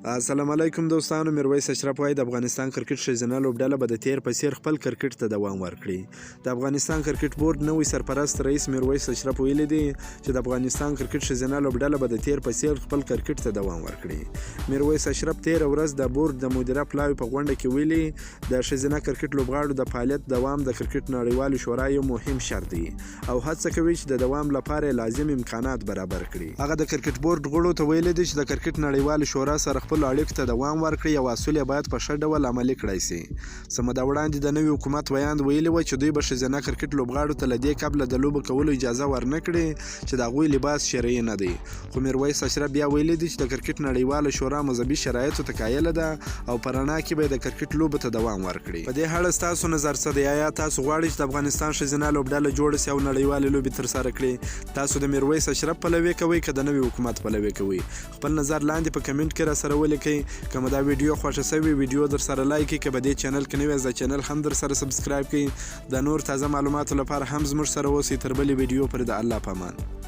السلام علیکم دوستانو. میرویس اشرف وایي د افغانستان کرکټ ښځینه لوبډله به د تیر په څیر خپل کرکټ ته دوام ورکړي. د افغانستان کرکټ بورډ نوی سرپرست رئیس میرویس اشرف ویلي دی چې د افغانستان کرکټ ښځینه لوبډله به د تیر په څیر خپل کرکټ ته دوام ورکړي. میرویس اشرف تیر ورځ د بورډ د مدیره پلاوي په غونډه کې ویلي د ښځینه کرکټ لوبغاړو د فعالیت دوام د کرکټ نړیوالې شورا یو مهم شرط دی او هڅه کوي چې د دوام لپاره لازم امکانات برابر کړي. هغه د کرکټ بورډ غړو ته ویلي دی چې د کرکټ نړیوالې شورا سره خپل اړیکو ته دوام ورکړي او اصول یې باید په ښه ډول عملي کړای شي. څه موده وړاندې د نوي حکومت ویاند ویلي و چې دوی به ښځینه کرکټ لوبغاړو ته له دې قبله د لوبو کولو اجازه ورنه کړي چې د هغوی لباس شرعي نه دی. خو میرویس اشرف بیا ویلي دی چې د کرکټ نړیواله شورا مذهبي شرایطو ته قایله ده او په رڼا کې به د کرکټ لوبو ته دوام ورکړي. په دې اړه ستاسو نظر څه دی؟ آیا تاسو غواړئ چې د افغانستان ښځینه لوبډله جوړه شي او نړیوالې لوبې ترسره کړي؟ تاسو د میرویس اشرف پلوي کوئ که د نوي حکومت پلوي کوئ؟ خپل نظر لاندې په کمنټ کې راسره ولیکئ. که مو دا ویډیو خوښه شوې ویډیو در سره لایک کړئ. که په دې چینل کې نوی یاست د چینل هم در سره سبسکرایب کړئ. د نور تازه معلوماتو لپاره هم زموږ سره اوسئ. تر بلې ویډیو پورې د الله په امان.